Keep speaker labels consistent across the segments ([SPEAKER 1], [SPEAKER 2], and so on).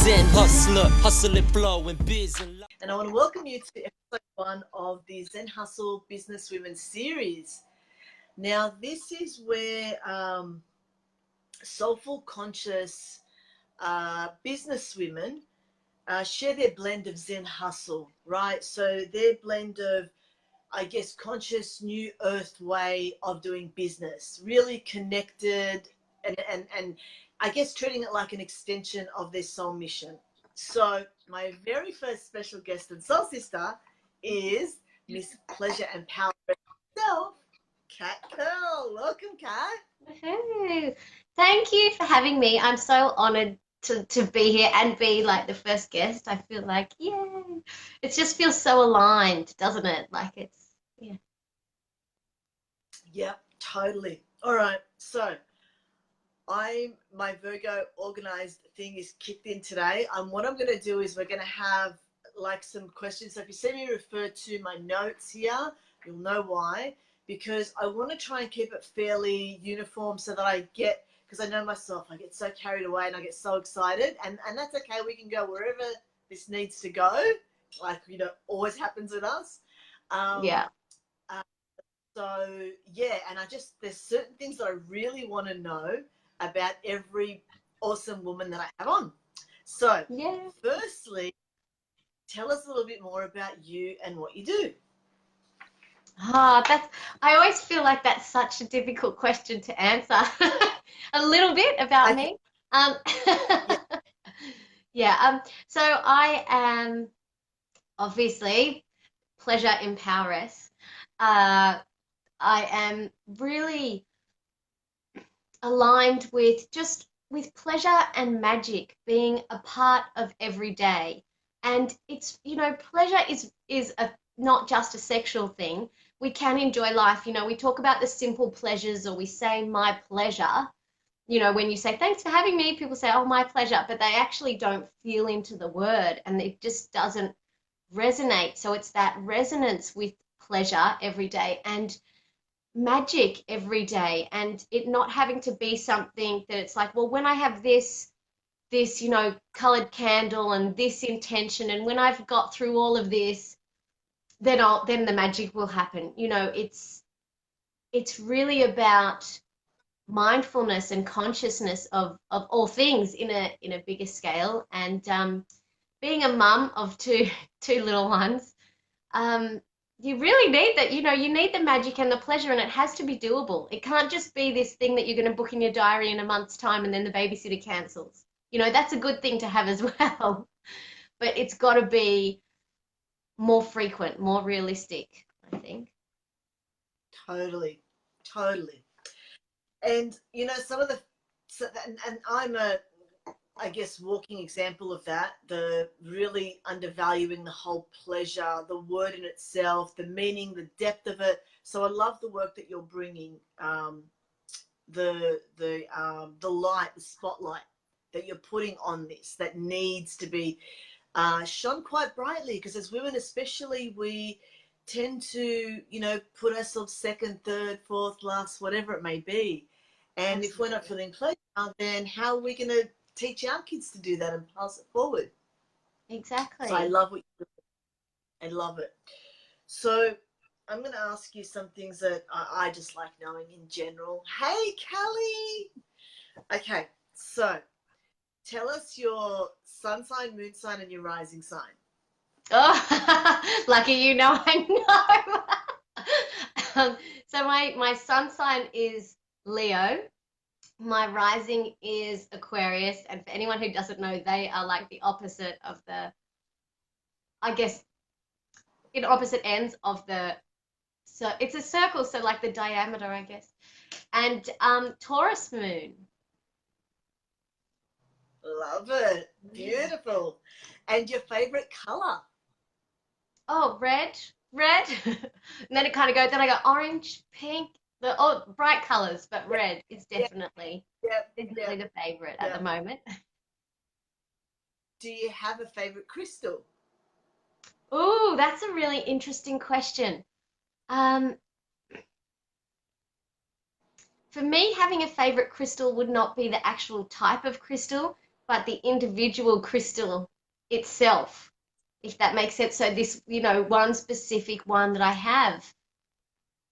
[SPEAKER 1] Zen hustler, hustling, blowing biz and life.
[SPEAKER 2] And I want to welcome you to episode 1 of the Zen Hustle Business Women series. Now, this is where soulful, conscious business women share their blend of Zen hustle, right? So their blend of, I guess, conscious new earth way of doing business, really connected and I guess treating it like an extension of their soul mission. So my very first special guest and soul sister is Miss Pleasure and Power herself, Kat Kerle. Welcome, Kat.
[SPEAKER 3] Hey, thank you for having me. I'm so honored to be here and be like the first guest. I feel like, yay. It just feels so aligned, doesn't it? Like it's, yeah.
[SPEAKER 2] Yep, totally. All right. So my Virgo organized thing is kicked in today. What I'm going to do is we're going to have like some questions. So if you see me refer to my notes here, you'll know why. Because I want to try and keep it fairly uniform so that I get, because I know myself, I get so carried away and I get so excited. And that's okay. We can go wherever this needs to go. Like, always happens with us.
[SPEAKER 3] Yeah.
[SPEAKER 2] So, yeah, and there's certain things that I really want to know about every awesome woman that I have on. So,
[SPEAKER 3] Yeah.
[SPEAKER 2] Firstly, tell us a little bit more about you and what you do.
[SPEAKER 3] I always feel like that's such a difficult question to answer. A little bit about me. Yeah. So I am obviously Pleasure emPoweress. I am really aligned with pleasure and magic being a part of every day. And it's, pleasure is not just a sexual thing. We can enjoy life. We talk about the simple pleasures, or we say my pleasure. When you say thanks for having me, people say, oh, my pleasure, but they actually don't feel into the word and it just doesn't resonate. So it's that resonance with pleasure every day and magic every day, and it not having to be something that it's like, well, when I have this colored candle and this intention, and when I've got through all of this, then the magic will happen. It's really about mindfulness and consciousness of all things in a bigger scale. And being a mum of two little ones, you really need that. You need the magic and the pleasure, and it has to be doable. It can't just be this thing that you're going to book in your diary in a month's time and then the babysitter cancels. That's a good thing to have as well, but it's got to be more frequent, more realistic, I think.
[SPEAKER 2] Totally. And and I'm I guess walking example of that, the really undervaluing the whole pleasure, the word in itself, the meaning, the depth of it. So I love the work that you're bringing, the light, the spotlight that you're putting on this, that needs to be shone quite brightly, because as women especially, we tend to, put ourselves second, third, fourth, last, whatever it may be. And Absolutely. If we're not feeling pleasure, then how are we going to teach our kids to do that and pass it forward?
[SPEAKER 3] Exactly.
[SPEAKER 2] So I love what you do. I love it. So I'm going to ask you some things that I just like knowing in general. Hey, Kelly. Okay, so tell us your sun sign, moon sign, and your rising sign.
[SPEAKER 3] Oh, lucky I know. So my sun sign is Leo. My rising is Aquarius, and for anyone who doesn't know, they are like the opposite of I guess, in opposite ends of so it's a circle, so like the diameter, I guess. And Taurus moon.
[SPEAKER 2] Love it. Beautiful. And your favorite color?
[SPEAKER 3] Oh, red. And then it kind of goes, then I go orange, pink, bright colors, but red is definitely the favorite at the moment.
[SPEAKER 2] Do you have a favorite crystal?
[SPEAKER 3] Oh, that's a really interesting question. For me, having a favorite crystal would not be the actual type of crystal, but the individual crystal itself, if that makes sense. So this, one specific one that I have.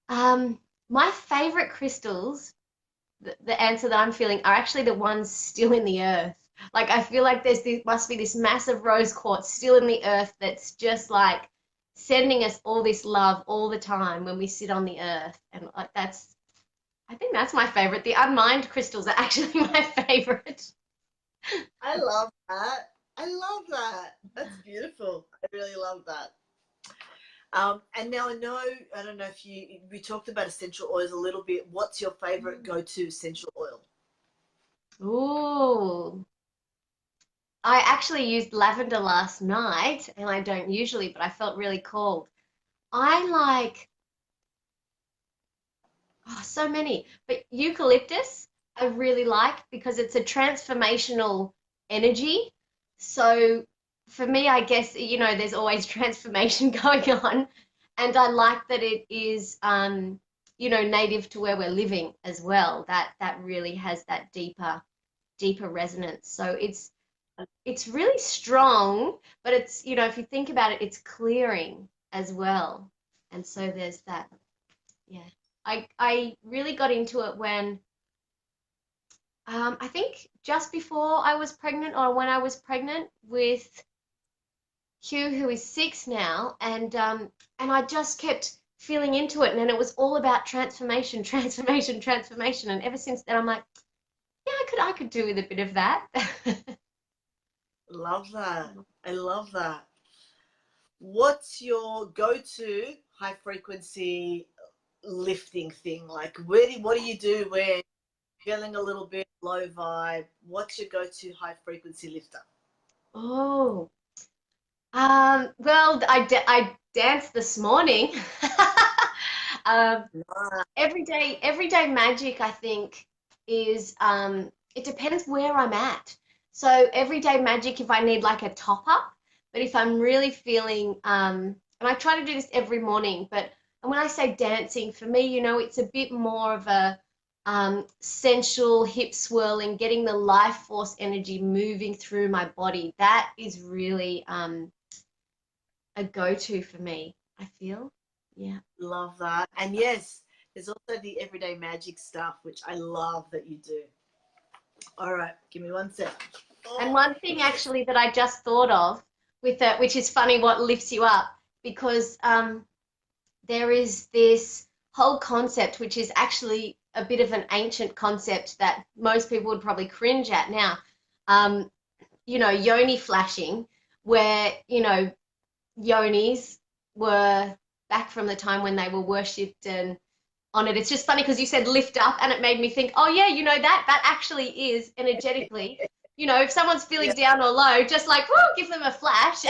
[SPEAKER 3] My favorite crystals, the answer that I'm feeling, are actually the ones still in the earth. Like, I feel like must be this massive rose quartz still in the earth that's just like sending us all this love all the time when we sit on the earth. And like I think that's my favorite. The unmined crystals are actually my favorite.
[SPEAKER 2] I love that. I love that. That's beautiful. I really love that. And now I don't know if we talked about essential oils a little bit. What's your favorite go-to essential oil?
[SPEAKER 3] Ooh. I actually used lavender last night, and I don't usually, but I felt really cold. I like, so many, but eucalyptus I really like because it's a transformational energy. So for me, I guess, there's always transformation going on. And I like that it is, native to where we're living as well. That really has that deeper resonance. So it's really strong, but it's, if you think about it, it's clearing as well. And so there's that. Yeah. I really got into it when I think just before I was pregnant, or when I was pregnant with Hugh, who is 6 now, and I just kept feeling into it, and then it was all about transformation, transformation, transformation. And ever since then, I'm like, yeah, I could do with a bit of that.
[SPEAKER 2] Love that. I love that. What's your go-to high frequency lifting thing? Like, what do you do when you're feeling a little bit low vibe? What's your go-to high frequency lifter?
[SPEAKER 3] Oh, well, I danced this morning. um, everyday magic, I think, is it depends where I'm at. So everyday magic, if I need like a top up, but if I'm really feeling, and I try to do this every morning, but and when I say dancing, for me, it's a bit more of a sensual hip swirling, getting the life force energy moving through my body. That is really a go-to for me, I feel. Yeah.
[SPEAKER 2] Love that. And yes, there's also the everyday magic stuff, which I love that you do. All right, give me 1 sec.
[SPEAKER 3] And one thing actually that I just thought of with that, which is funny, what lifts you up, because there is this whole concept, which is actually a bit of an ancient concept that most people would probably cringe at now. Yoni flashing, where, yonis were back from the time when they were worshipped and honored. It's just funny because you said lift up, and it made me think, oh yeah, that actually is energetically, if someone's feeling down or low, just like, whoo, give them a flash.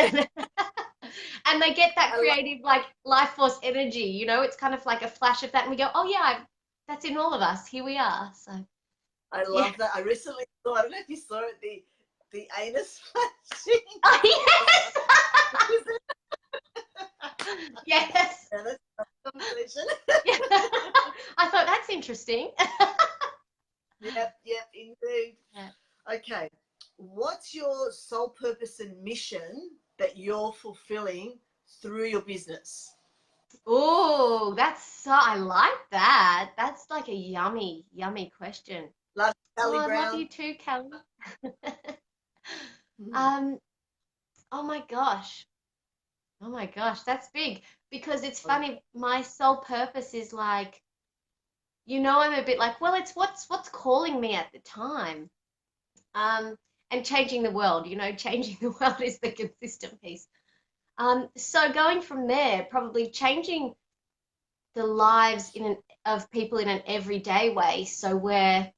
[SPEAKER 3] And they get that creative, like, life force energy, it's kind of like a flash of that, and we go, oh yeah, that's in all of us, here we are. So
[SPEAKER 2] I love that. I recently saw, I don't know if you saw it, the anus flashing.
[SPEAKER 3] Oh, yes. Yes.
[SPEAKER 2] Yeah, that's a conversation.
[SPEAKER 3] Yeah. I thought that's interesting.
[SPEAKER 2] Yep, indeed.
[SPEAKER 3] Yeah.
[SPEAKER 2] Okay, what's your soul purpose and mission that you're fulfilling through your business?
[SPEAKER 3] Oh, I like that. That's like a yummy question.
[SPEAKER 2] Love Kelly
[SPEAKER 3] I
[SPEAKER 2] Brown.
[SPEAKER 3] love you too, Kelly. Oh my gosh. Oh my gosh, that's big, because it's funny. My sole purpose is like, I'm a bit like, well, it's what's calling me at the time. And changing the world, changing the world is the consistent piece. So going from there, probably changing the lives of people in an everyday way, so we're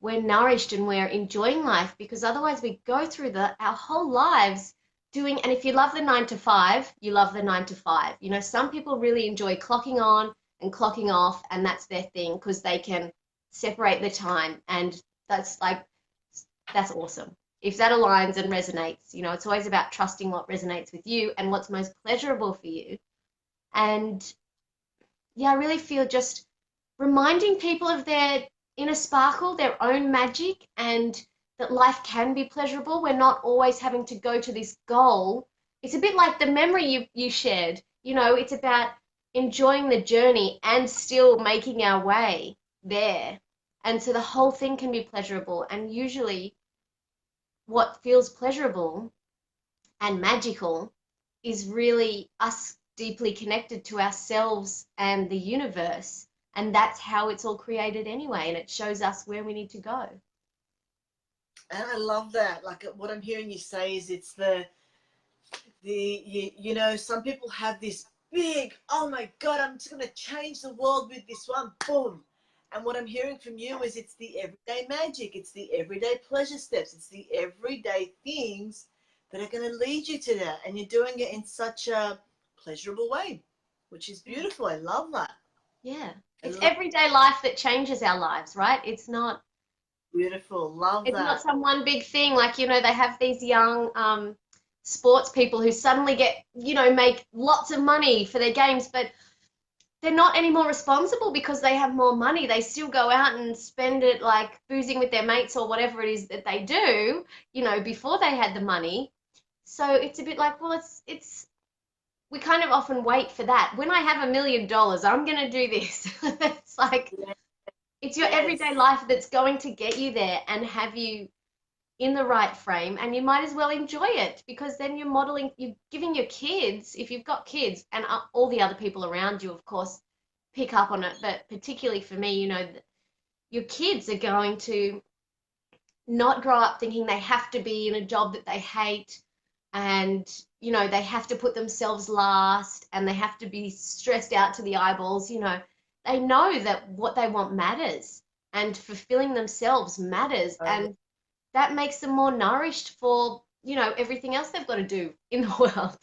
[SPEAKER 3] nourished and we're enjoying life, because otherwise we go through our whole lives doing, and if you love the 9 to 5, you love the 9 to 5. Some people really enjoy clocking on and clocking off, and that's their thing because they can separate the time, and that's awesome. If that aligns and resonates, it's always about trusting what resonates with you and what's most pleasurable for you. And yeah, I really feel just reminding people of their inner sparkle, their own magic, and that life can be pleasurable. We're not always having to go to this goal. It's a bit like the memory you shared. You know, it's about enjoying the journey and still making our way there. And so the whole thing can be pleasurable. And usually what feels pleasurable and magical is really us deeply connected to ourselves and the universe. And that's how it's all created anyway. And it shows us where we need to go.
[SPEAKER 2] And I love that. Like what I'm hearing you say is it's you know, some people have this big, oh my God, I'm just going to change the world with this one, boom. And what I'm hearing from you is it's the everyday magic. It's the everyday pleasure steps. It's the everyday things that are going to lead you to that. And you're doing it in such a pleasurable way, which is beautiful. I love that.
[SPEAKER 3] Yeah. It's everyday life that changes our lives, right? It's not
[SPEAKER 2] beautiful. Love
[SPEAKER 3] it's
[SPEAKER 2] that.
[SPEAKER 3] not some one big thing. Like, you know, they have these young sports people who suddenly get, you know, make lots of money for their games, but they're not any more responsible because they have more money. They still go out and spend it like boozing with their mates or whatever it is that they do, you know, before they had the money. So it's a bit like, well, it's we kind of often wait for that. When I have $1 million, I'm going to do this. It's like, it's your everyday life that's going to get you there and have you in the right frame, and you might as well enjoy it, because then you're modeling, you're giving your kids, if you've got kids, and all the other people around you, of course, pick up on it, but particularly for me, you know, your kids are going to not grow up thinking they have to be in a job that they hate, and, you know, they have to put themselves last, and they have to be stressed out to the eyeballs. You know, they know that what they want matters, and fulfilling themselves matters, and that makes them more nourished for, you know, everything else they've got to do in the world.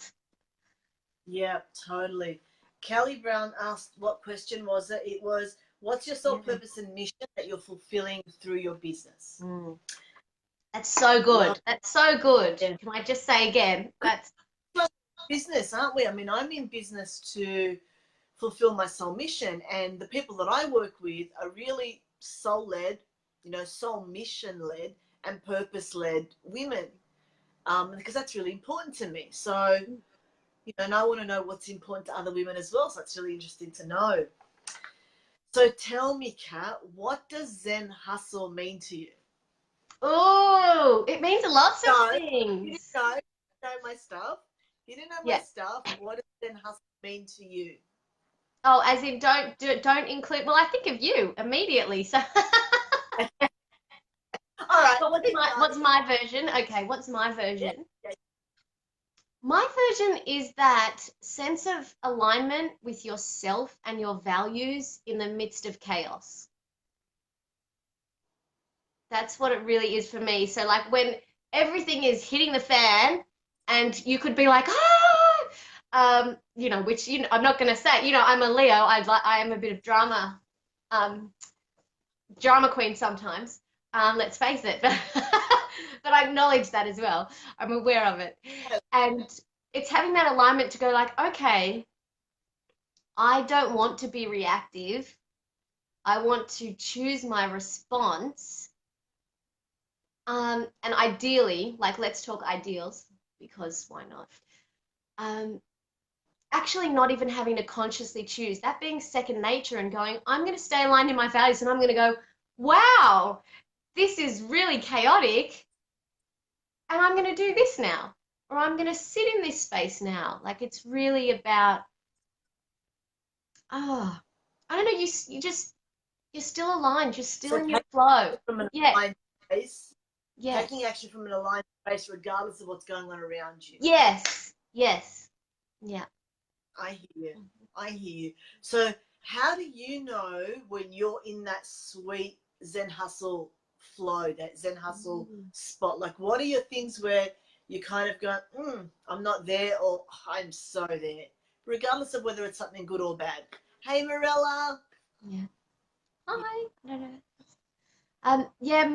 [SPEAKER 2] Yeah, totally. Kelly Brown asked, what question was it? It was, what's your sole purpose and mission that you're fulfilling through your business?
[SPEAKER 3] That's so good. That's so good. Yeah. Can I just say again? That's
[SPEAKER 2] business, aren't we? I mean, I'm in business to fulfill my soul mission, and the people that I work with are really soul-led, you know, soul mission-led and purpose-led women, because that's really important to me. So, you know, and I want to know what's important to other women as well. So it's really interesting to know. So tell me, Kat, what does Zen hustle mean to you?
[SPEAKER 3] Oh, it means lots of things.
[SPEAKER 2] You didn't know my stuff. You didn't know my stuff. What does Zen hustle mean to you?
[SPEAKER 3] Oh, as in don't include. Well, I think of you immediately. So.
[SPEAKER 2] All right.
[SPEAKER 3] But what's my version? Okay, what's my version?
[SPEAKER 2] Yeah.
[SPEAKER 3] My version is that sense of alignment with yourself and your values in the midst of chaos. That's what it really is for me. So like when everything is hitting the fan and you could be like, you know, which, you know, I'm not going to say, you know, I'm a Leo. I am a bit of drama queen sometimes. Let's face it, but I acknowledge that as well. I'm aware of it. And it's having that alignment to go like, okay, I don't want to be reactive. I want to choose my response. And ideally, like, let's talk ideals, because why not? Actually not even having to consciously choose, that being second nature and going, I'm going to stay aligned in my values, and I'm going to go, wow, this is really chaotic, and I'm going to do this now, or I'm going to sit in this space now. Like, it's really about, I don't know, you're still aligned, you're still in your flow.
[SPEAKER 2] From an aligned space,
[SPEAKER 3] yeah.
[SPEAKER 2] Taking action from an aligned space regardless of what's going on around you.
[SPEAKER 3] Yes. Yeah.
[SPEAKER 2] I hear you. So how do you know when you're in that sweet Zen hustle flow, that Zen hustle spot? Like, what are your things where you kind of go, I'm not there, or I'm so there, regardless of whether it's something good or bad? Hey, Morella.
[SPEAKER 3] Yeah. Hi. No. Yeah,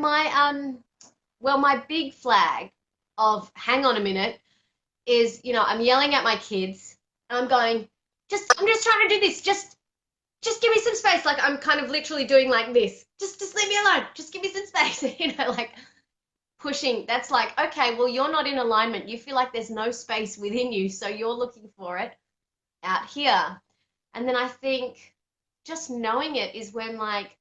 [SPEAKER 3] my big flag of hang on a minute is, you know, I'm yelling at my kids and I'm going, I'm just trying to do this. Just give me some space. Like, I'm kind of literally doing like this. Just leave me alone. Just give me some space. You know, like, pushing. That's like, okay, well, you're not in alignment. You feel like there's no space within you, so you're looking for it out here. And then I think just knowing it is when, like,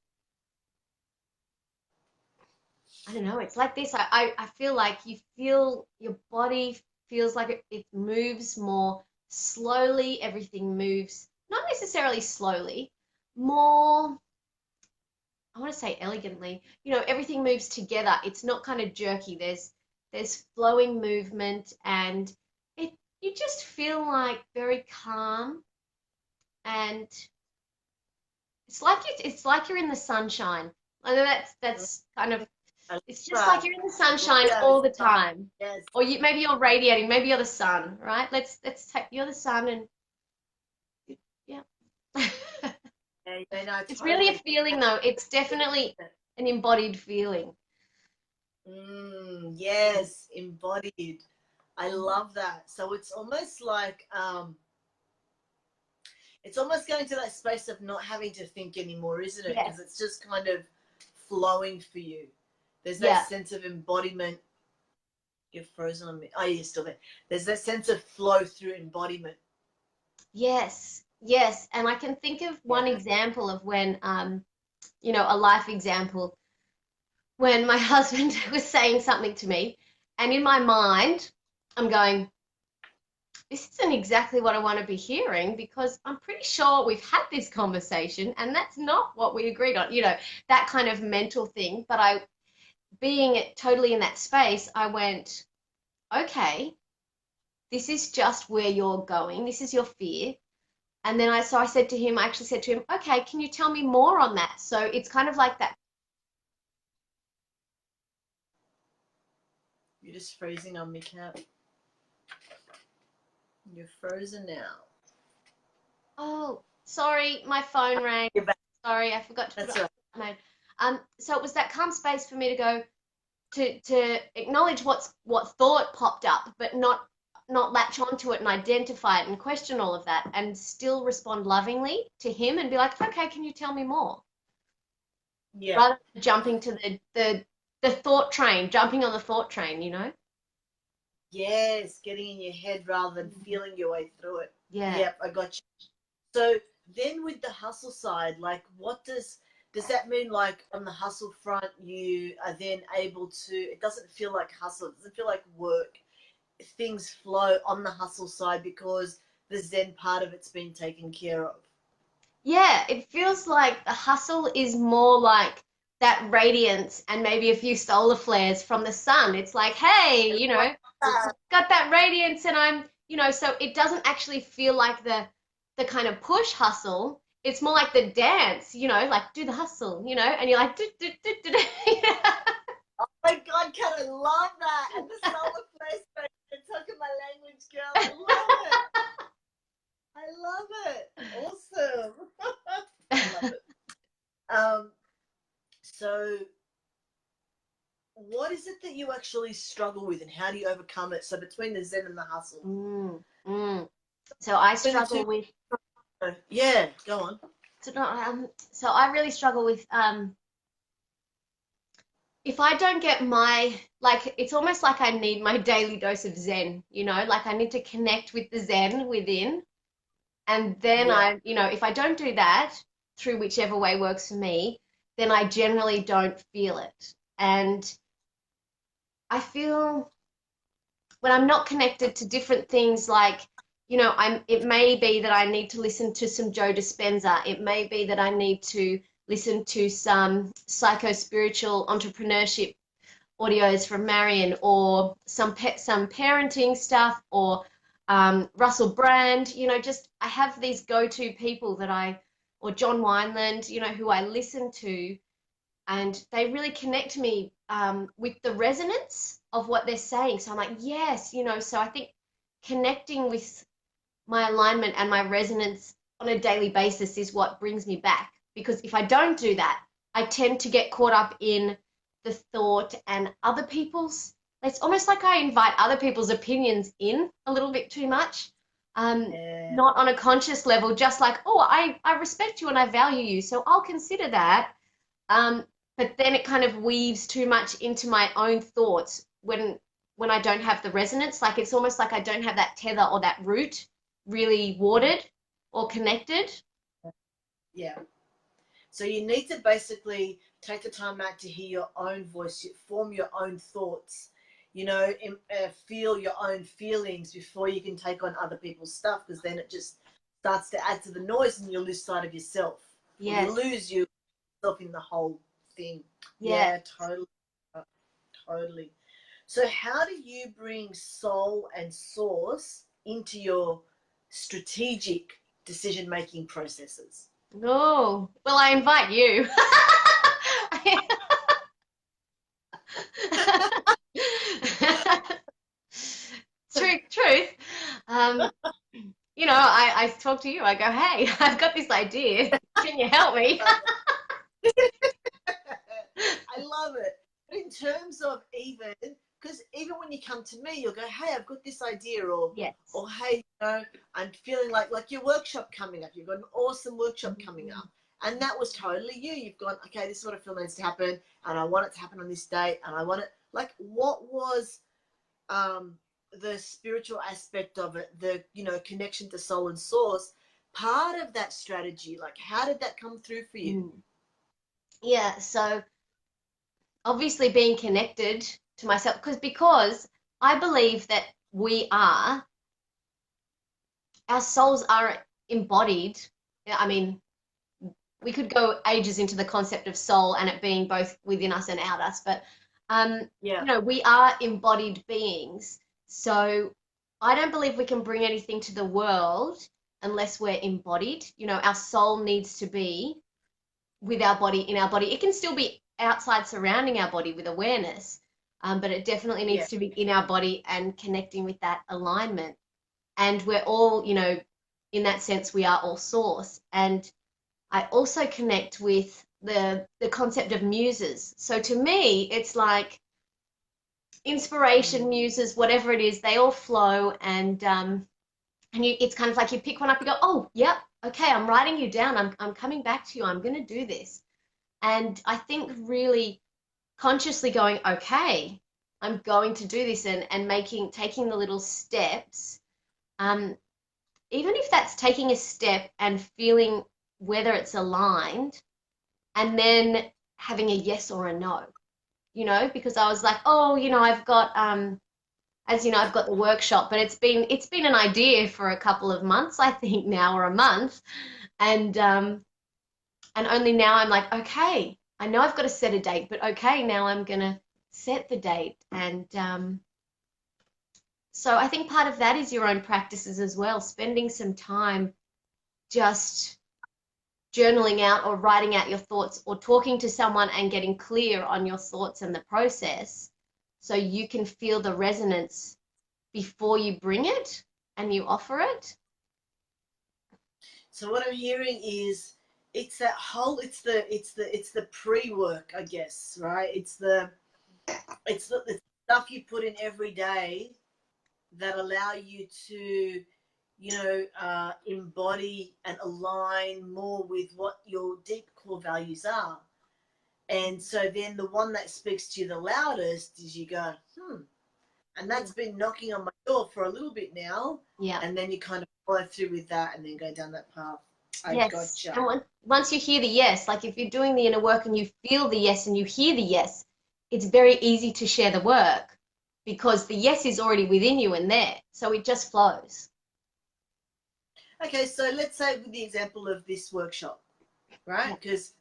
[SPEAKER 3] I don't know, it's like this. I feel like you feel your body feels like it moves more slowly. Everything moves, not necessarily slowly, more, I want to say elegantly. You know, everything moves together. It's not kind of jerky. There's flowing movement, and you just feel like very calm, and it's like you're in the sunshine. I know that's kind of, it's just like you're in the sunshine all the time.
[SPEAKER 2] Yes.
[SPEAKER 3] Or maybe you're radiating, maybe you're the sun, right? Let's take, you're the sun, and yeah.
[SPEAKER 2] Yeah, no,
[SPEAKER 3] It's really a feeling though. It's definitely an embodied feeling.
[SPEAKER 2] Yes, embodied. I love that. So it's almost like it's almost going to that space of not having to think anymore, isn't it? Because it's just kind of flowing for you. There's that sense of embodiment. You're frozen on me. Oh, you're still there. There's that sense of flow through embodiment.
[SPEAKER 3] Yes, yes. And I can think of one example of when, you know, a life example, when my husband was saying something to me, and in my mind, I'm going, this isn't exactly what I want to be hearing, because I'm pretty sure we've had this conversation and that's not what we agreed on, you know, that kind of mental thing. But being totally in that space, I went, okay, this is just where you're going. This is your fear. And then I said to him, I actually said to him, okay, can you tell me more on that? So it's kind of like that.
[SPEAKER 2] You're just freezing on me, Kat. You're frozen now.
[SPEAKER 3] Oh, sorry, my phone rang. Sorry, I forgot to put it on mode. So it was that calm space for me to go to acknowledge what thought popped up, but not latch onto it and identify it and question all of that, and still respond lovingly to him and be like, okay, can you tell me more?
[SPEAKER 2] Yeah.
[SPEAKER 3] Rather than jumping to the thought train, jumping on the thought train, you know?
[SPEAKER 2] Yes, getting in your head rather than feeling your way through it.
[SPEAKER 3] Yeah.
[SPEAKER 2] Yep, I got you. So then with the hustle side, like what does that mean, like on the hustle front, you are then able to, it doesn't feel like hustle, it doesn't feel like work. Things flow on the hustle side because the Zen part of it's been taken care of.
[SPEAKER 3] Yeah, it feels like the hustle is more like that radiance and maybe a few solar flares from the sun. It's like, hey, you know, got that radiance, and I'm, you know, so it doesn't actually feel like the kind of push hustle. It's more like the dance, you know, like do the hustle, you know, and you're like, do, do, do, do, do.
[SPEAKER 2] Oh my God, Kat, I love that. And the solar flares, you're talking my language, girl. I love it. I love it. Awesome. I love it. So what is it that you actually struggle with, and how do you overcome it? So between the Zen and the hustle.
[SPEAKER 3] So I struggle with.
[SPEAKER 2] Yeah, go on.
[SPEAKER 3] So I really struggle with if I don't get my, like, it's almost like I need my daily dose of Zen, you know, like I need to connect with the Zen within. And then you know, if I don't do that through whichever way works for me, then I generally don't feel it. And I feel when I'm not connected to different things, like, you know, it may be that I need to listen to some Joe Dispenza. It may be that I need to listen to some psycho-spiritual entrepreneurship audios from Marion, or some parenting stuff, or Russell Brand, you know, just I have these go-to people or John Wineland, you know, who I listen to, and they really connect me with the resonance of what they're saying. So I'm like, yes, you know, so I think connecting with my alignment and my resonance on a daily basis is what brings me back. Because if I don't do that, I tend to get caught up in the thought and other people's, it's almost like I invite other people's opinions in a little bit too much. Not on a conscious level, just like, oh, I respect you and I value you, so I'll consider that. but then it kind of weaves too much into my own thoughts when I don't have the resonance. Like it's almost like I don't have that tether or that root really watered or connected.
[SPEAKER 2] Yeah. So you need to basically take the time out to hear your own voice, form your own thoughts, feel your own feelings before you can take on other people's stuff, because then it just starts to add to the noise and you lose sight of yourself. Or
[SPEAKER 3] Yes.
[SPEAKER 2] you lose yourself in the whole thing.
[SPEAKER 3] Yeah.
[SPEAKER 2] Yeah, totally. Totally. So how do you bring soul and source into your strategic decision-making processes?
[SPEAKER 3] Oh, well, I invite you. Truth. Um, I talk to you. I go, hey, I've got this idea. Can you help me?
[SPEAKER 2] I love it. But in terms of because even when you come to me, you'll go, hey, I've got this idea,
[SPEAKER 3] Yes.
[SPEAKER 2] or hey, I'm feeling like your workshop coming up. You've got an awesome workshop coming up. And that was totally you. You've gone, okay, this is what I feel needs to happen, and I want it to happen on this date, and I want it, like, what was the spiritual aspect of it, the, connection to soul and source, part of that strategy? Like, how did that come through for you?
[SPEAKER 3] Yeah, so obviously being connected to myself, because I believe that our souls are embodied. I mean, we could go ages into the concept of soul and it being both within us and out us, but we are embodied beings. So I don't believe we can bring anything to the world unless we're embodied. Our soul needs to be with our body, in our body. It can still be outside surrounding our body with awareness, but it definitely needs to be in our body and connecting with that alignment. And we're all, in that sense, we are all source. And I also connect with the concept of muses. So to me, it's like inspiration, muses, whatever it is, they all flow, and it's kind of like you pick one up, you go, oh, yep, okay, I'm writing you down. I'm coming back to you. I'm going to do this. And I think really consciously going, okay, I'm going to do this, and taking the little steps. Even if that's taking a step and feeling whether it's aligned, and then having a yes or a no, because I was like, oh, I've got, as you know, I've got the workshop, but it's been an idea for a couple of months, I think now, or a month. And only now I'm like, okay, I know I've got to set a date, but okay, now I'm going to set the date. And so I think part of that is your own practices as well, spending some time just journaling out or writing out your thoughts, or talking to someone and getting clear on your thoughts and the process, so you can feel the resonance before you bring it and you offer it.
[SPEAKER 2] So what I'm hearing is it's the pre-work, I guess, right? It's the stuff you put in every day that allow you to embody and align more with what your deep core values are. And so then the one that speaks to you the loudest is you go, and that's been knocking on my door for a little bit now.
[SPEAKER 3] Yeah.
[SPEAKER 2] And then you kind of follow through with that and then go down that path.
[SPEAKER 3] Yes.
[SPEAKER 2] Gotcha.
[SPEAKER 3] And once you hear the yes, like if you're doing the inner work and you feel the yes and you hear the yes, it's very easy to share the work, because the yes is already within you and there. So it just flows.
[SPEAKER 2] Okay, so let's say with the example of this workshop, right? Because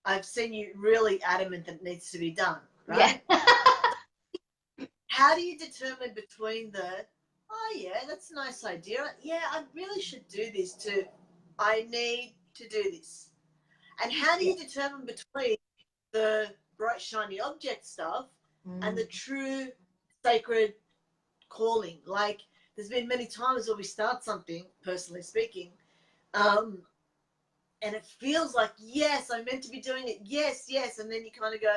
[SPEAKER 2] I've seen you really adamant that it needs to be done, right?
[SPEAKER 3] Yeah.
[SPEAKER 2] How do you determine between oh yeah, that's a nice idea, yeah, I really should do this, to I need to do this? And how do you determine between the bright shiny object stuff and the true sacred calling? Like, there's been many times where we start something, personally speaking, and it feels like, yes, I'm meant to be doing it, yes, and then you kind of go,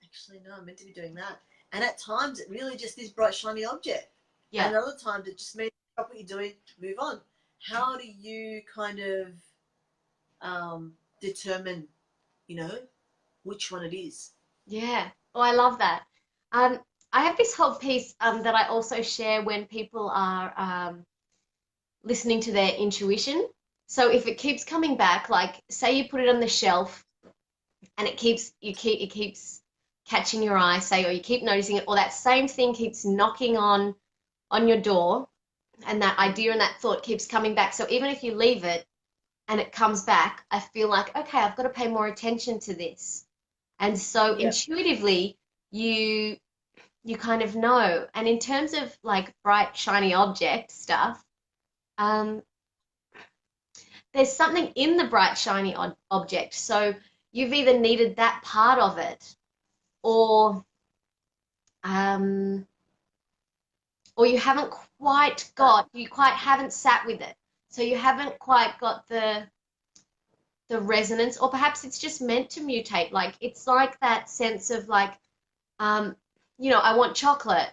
[SPEAKER 2] actually no, I'm meant to be doing that. And at times it really just is bright shiny object. Yeah. And other times it just means stop what you're doing, move on. How do you kind of determine, which one it is.
[SPEAKER 3] Yeah. Oh, I love that. Um, I have this whole piece that I also share when people are listening to their intuition. So if it keeps coming back, like say you put it on the shelf and it keeps catching your eye, say, or you keep noticing it, or that same thing keeps knocking on your door, and that idea and that thought keeps coming back. So even if you leave it and it comes back, I feel like, okay, I've got to pay more attention to this. And so
[SPEAKER 2] Yeah.
[SPEAKER 3] intuitively, you you kind of know. And in terms of like bright, shiny object stuff, um, there's something in the bright, shiny object. So you've either needed that part of it, or um, or you quite haven't sat with it. So you haven't quite got the resonance, or perhaps it's just meant to mutate. Like it's like that sense of like, um, I want chocolate,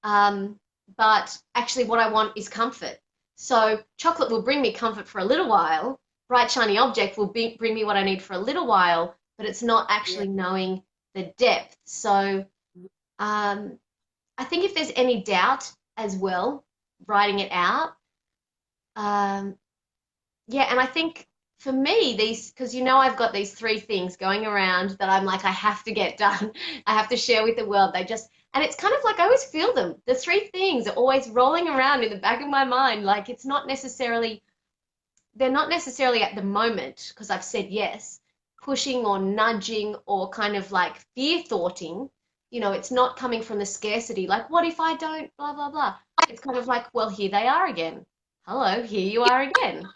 [SPEAKER 3] but actually what I want is comfort. So chocolate will bring me comfort for a little while. Bright shiny object will bring me what I need for a little while, but it's not
[SPEAKER 2] Yeah.
[SPEAKER 3] actually knowing the depth. So I think if there's any doubt as well, writing it out. Um, yeah, and I think for me, because I've got these three things going around that I'm like, I have to get done. I have to share with the world. And it's kind of like I always feel them. The three things are always rolling around in the back of my mind. Like they're not necessarily at the moment, because I've said yes, pushing or nudging or kind of like fear thoughting. It's not coming from the scarcity, like, what if I don't, blah, blah, blah. It's kind of like, well, here they are again. Hello, here you are again.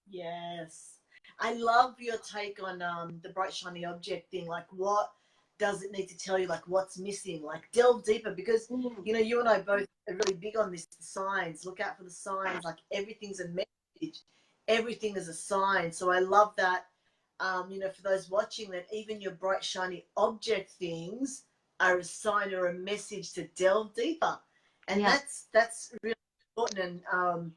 [SPEAKER 2] Yes. I love your take on the bright shiny object thing. Like, what does it need to tell you? Like, what's missing? Like, delve deeper, because you and I both are really big on this. The signs. Look out for the signs. Like, everything's a message. Everything is a sign. So I love that. For those watching, that even your bright shiny object things are a sign or a message to delve deeper, and
[SPEAKER 3] Yeah.
[SPEAKER 2] that's really important. And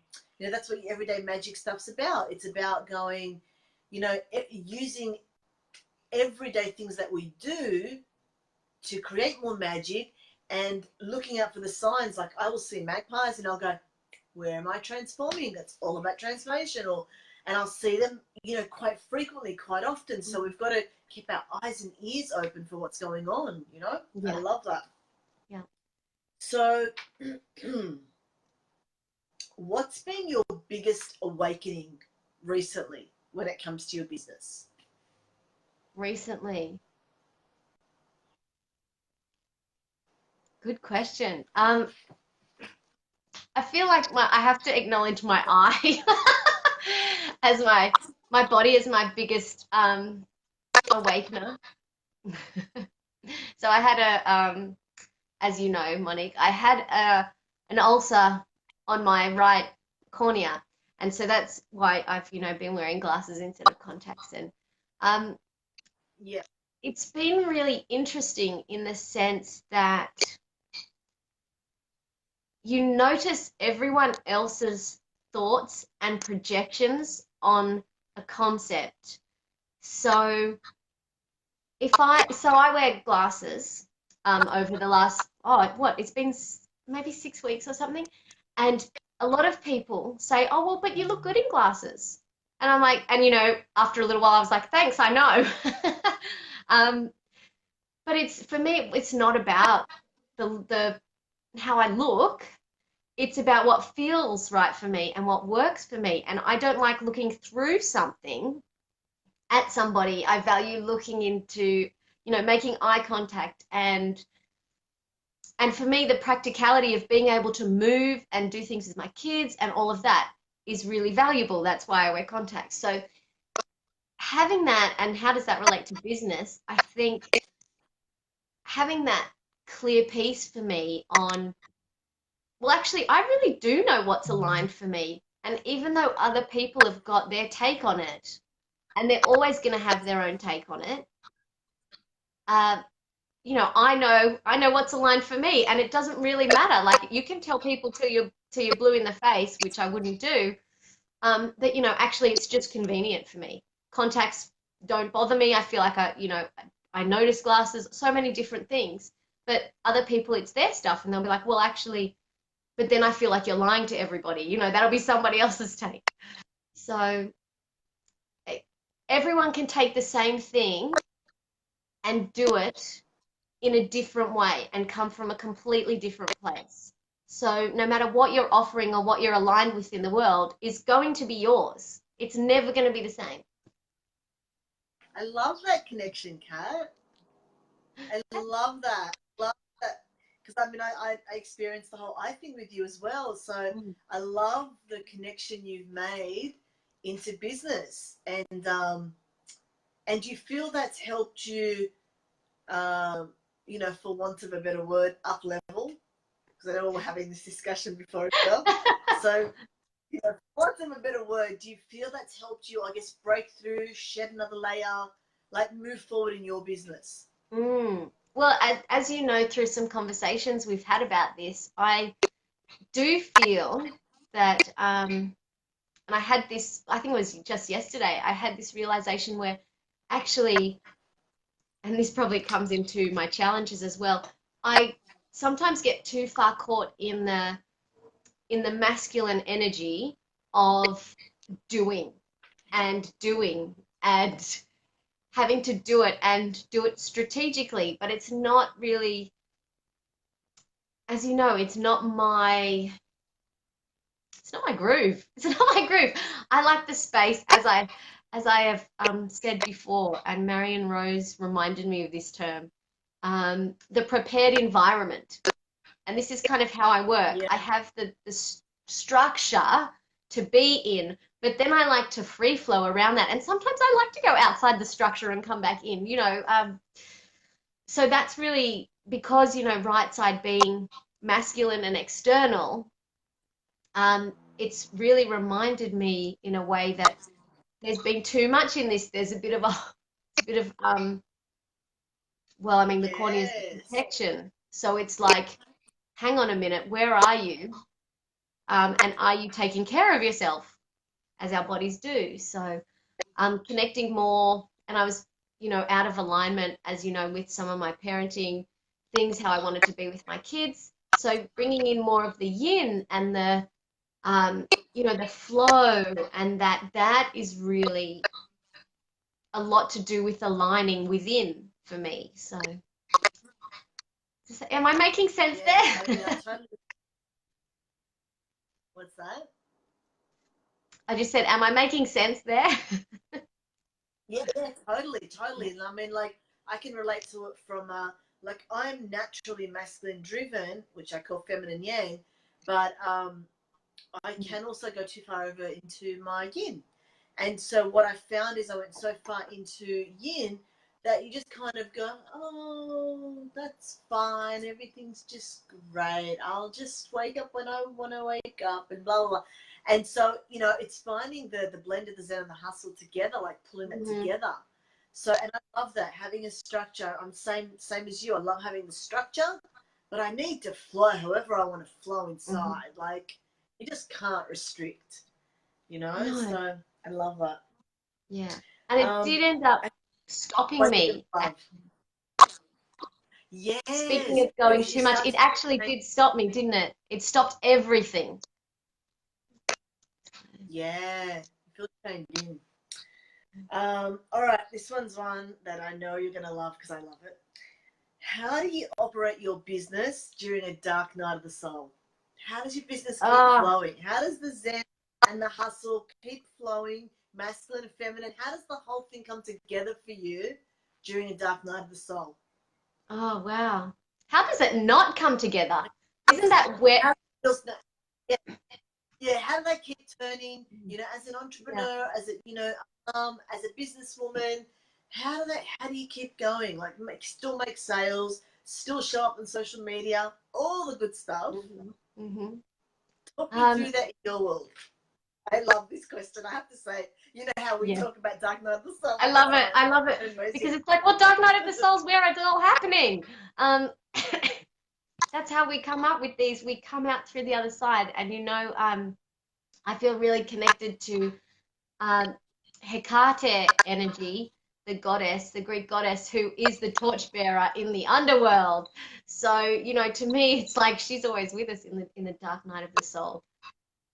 [SPEAKER 2] that's what everyday magic stuff's about. It's about going, using everyday things that we do to create more magic, and looking out for the signs. Like, I will see magpies and I'll go, where am I transforming? That's all about transformation. And I'll see them, quite frequently, quite often. So we've got to keep our eyes and ears open for what's going on,
[SPEAKER 3] Yeah.
[SPEAKER 2] I love that.
[SPEAKER 3] Yeah.
[SPEAKER 2] So what's been your biggest awakening recently when it comes to your business?
[SPEAKER 3] Recently. Good question. I feel like I have to acknowledge my eye as my body is my biggest awakener. So I had as you know, Monique, I had an ulcer on my right cornea, and so that's why I've been wearing glasses instead of contacts. And um,
[SPEAKER 2] Yeah.
[SPEAKER 3] it's been really interesting in the sense that you notice everyone else's thoughts and projections on a concept. So I wear glasses over the last, it's been maybe 6 weeks or something. And a lot of people say, oh, well, but you look good in glasses. And I'm like, and after a little while, I was like, thanks, I know. But for me, it's not about the how I look. It's about what feels right for me and what works for me. And I don't like looking through something at somebody. I value looking into, making eye contact, and for me, the practicality of being able to move and do things with my kids and all of that is really valuable. That's why I wear contacts. So having that, and how does that relate to business? I think having that clear piece for me on, well, actually, I really do know what's aligned for me. And even though other people have got their take on it, and they're always going to have their own take on it, I know what's aligned for me, and it doesn't really matter. Like, you can tell people till you're blue in the face, which I wouldn't do, that actually it's just convenient for me. Contacts don't bother me. I feel like I notice glasses, so many different things. But other people, it's their stuff, and they'll be like, well, actually, but then I feel like you're lying to everybody. That'll be somebody else's take. So everyone can take the same thing and do it in a different way and come from a completely different place. So no matter what you're offering or what you're aligned with in the world is going to be yours. It's never going to be the same.
[SPEAKER 2] I love that connection, Kat. I love that. Love that. Because I mean, I experienced the whole I thing with you as well. So I love the connection you've made into business, and you feel that's helped you, for want of a better word, up level. Because I know we're having this discussion before as well. So, for want of a better word, do you feel that's helped you, I guess, break through, shed another layer, like move forward in your business?
[SPEAKER 3] Well, as you know, through some conversations we've had about this, I do feel that, and I had this, I think it was just yesterday, I had this realization where actually, and this probably comes into my challenges as well, I sometimes get too far caught in the masculine energy of doing and having to do it and do it strategically, but it's not really, as you know, it's not my groove. It's not my groove. I like the space, as I have said before, and Marion Rose reminded me of this term, the prepared environment. And this is kind of how I work.
[SPEAKER 2] Yeah.
[SPEAKER 3] I have the structure to be in, but then I like to free flow around that. And sometimes I like to go outside the structure and come back in, so that's really because, right side being masculine and external, it's really reminded me in a way that there's been too much in this. There's a bit of well, I mean, the corny is the protection. So it's like, hang on a minute, where are you? And are you taking care of yourself, as our bodies do? So connecting more, and I was, out of alignment, as you know, with some of my parenting things, how I wanted to be with my kids. So bringing in more of the yin and the, the flow, and that is really a lot to do with aligning within for me. So am I making sense there?
[SPEAKER 2] Totally. What's that?
[SPEAKER 3] I just said, am I making sense there?
[SPEAKER 2] Yeah, totally. And I mean, like, I can relate to it from, like, I'm naturally masculine driven, which I call feminine yang, but I can also go too far over into my yin. And so what I found is I went so far into yin that you just kind of go, oh, that's fine. Everything's just great. I'll just wake up when I want to wake up and blah, blah, blah. And so, it's finding the blend of the zen and the hustle together, like pulling it together. So, and I love that, having a structure. I'm same as you. I love having the structure, but I need to flow however I want to flow inside. Like, you just can't restrict,
[SPEAKER 3] No.
[SPEAKER 2] So I love that.
[SPEAKER 3] Yeah. And it did end up stopping me.
[SPEAKER 2] Yes.
[SPEAKER 3] Speaking of going too much, it actually did stop me, didn't it? It stopped everything.
[SPEAKER 2] Yeah. You feel changed in. All right. This one's one that I know you're going to love because I love it. How do you operate your business during a dark night of the soul? How does your business keep flowing? How does the zen and the hustle keep flowing, masculine and feminine? How does the whole thing come together for you during a dark night of the soul?
[SPEAKER 3] Oh, wow. How does it not come together? Isn't that where...
[SPEAKER 2] Yeah, how do they keep turning, as an entrepreneur, as a, as a businesswoman, how do you keep going? Like, still make sales, still show up on social media, all the good stuff. Talk me through that in your world. I love this question. I have to say, how we talk about Dark Night of the Soul.
[SPEAKER 3] I love it. Because it's like, well, Dark Night of the Soul's where it's all happening. That's how we come up with these. We come out through the other side. And, I feel really connected to Hecate energy, the goddess, the Greek goddess, who is the torchbearer in the underworld. So, you know, to me, it's like she's always with us in the dark night of the soul.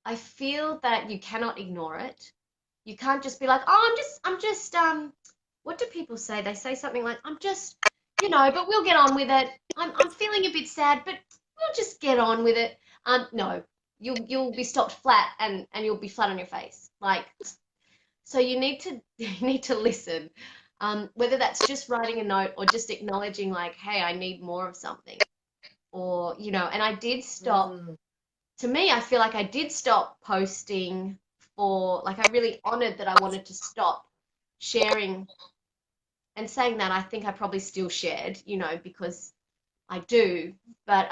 [SPEAKER 3] I feel that you cannot ignore it. You can't just be like, oh, I'm just, what do people say? They say something like, I'm just, you know, but we'll get on with it. I'm feeling a bit sad, but we'll just get on with it. No, you'll be stopped flat and you'll be flat on your face. Like, so you need to listen. Whether that's just writing a note or just acknowledging like, hey, I need more of something. Or, you know, and I did stop. To me, I feel like I did stop posting for, like, I really honored that I wanted to stop sharing. And saying that, I think I probably still shared, you know, because I do, but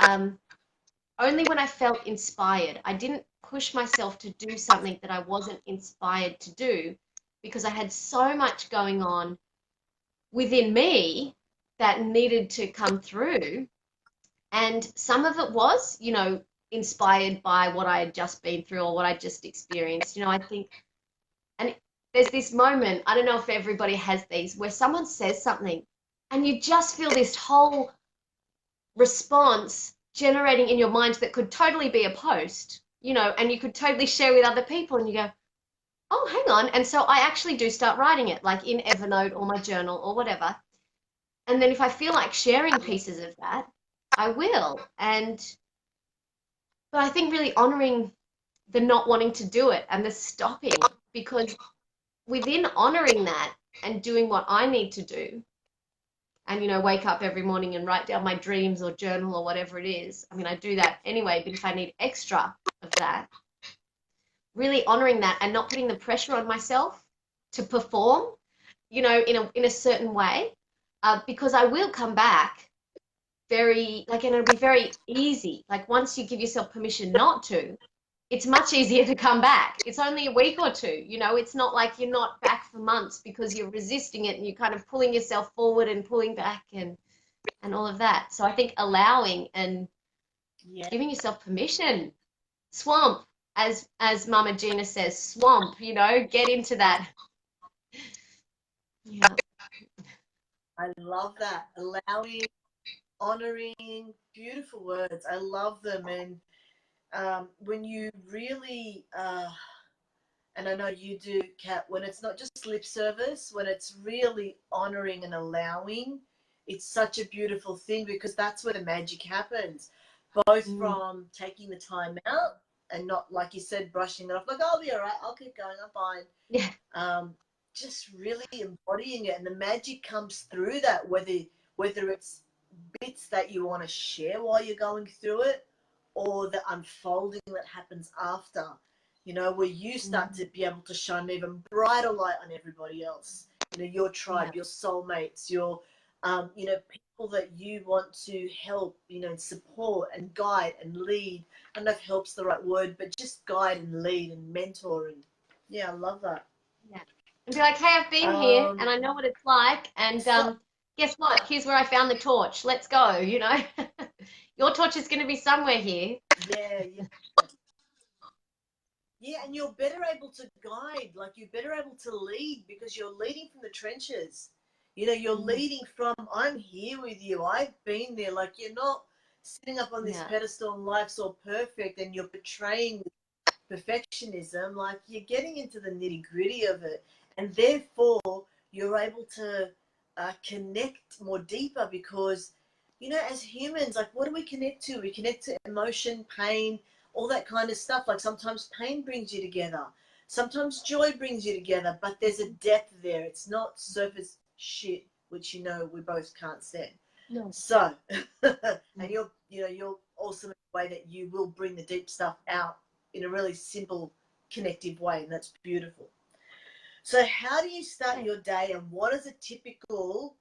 [SPEAKER 3] only when I felt inspired. I didn't push myself to do something that I wasn't inspired to do because I had so much going on within me that needed to come through. And some of it was, you know, inspired by what I had just been through or what I just experienced. You know, I think, and there's this moment, I don't know if everybody has these, where someone says something and you just feel this whole response generating in your mind that could totally be a post, you know, and you could totally share with other people and you go, oh, hang on. And so I actually do start writing it, like in Evernote or my journal or whatever. And then if I feel like sharing pieces of that, I will. But I think really honoring the not wanting to do it and the stopping, because within honoring that and doing what I need to do, and, you know, wake up every morning and write down my dreams or journal or whatever it is. I mean, I do that anyway, but if I need extra of that, really honoring that and not putting the pressure on myself to perform, you know, in a certain way, because I will come back very, like, and it'll be very easy. Like, once you give yourself permission not to, it's much easier to come back. It's only a week or two, you know, it's not like you're not back for months because you're resisting it and you're kind of pulling yourself forward and pulling back and all of that. So I think allowing and giving yourself permission, swamp, as Mama Gina says, swamp, you know, get into that. Yeah.
[SPEAKER 2] I love that. Allowing, honoring, beautiful words. I love them. And when you really, and I know you do, Kat, when it's not just lip service, when it's really honoring and allowing, it's such a beautiful thing, because that's where the magic happens, both from taking the time out and not, like you said, brushing it off, like, I'll be all right, I'll keep going, I'm fine.
[SPEAKER 3] Yeah.
[SPEAKER 2] Just really embodying it, and the magic comes through that, whether it's bits that you want to share while you're going through it, or the unfolding that happens after, you know, where you start to be able to shine even brighter light on everybody else, you know, your tribe, your soulmates, your, you know, people that you want to help, you know, and support and guide and lead. I don't know if help's the right word, but just guide and lead and mentor. And yeah, I love that.
[SPEAKER 3] Yeah. And be like, hey, I've been here and I know what it's like. And guess what? Here's where I found the torch. Let's go, you know. Your torch is going to be somewhere here.
[SPEAKER 2] Yeah, and you're better able to guide, like you're better able to lead, because you're leading from the trenches. You know, you're leading from, I'm here with you. I've been there. Like, you're not sitting up on this pedestal and life's all perfect and you're portraying perfectionism. Like, you're getting into the nitty gritty of it. And therefore, you're able to connect more deeper, because, you know, as humans, like, what do we connect to? We connect to emotion, pain, all that kind of stuff. Like, sometimes pain brings you together. Sometimes joy brings you together, but there's a depth there. It's not surface shit, which, you know, we both can't stand.
[SPEAKER 3] No.
[SPEAKER 2] So, and you're awesome in the way that you will bring the deep stuff out in a really simple, connective way, and that's beautiful. So how do you start your day, and what does a typical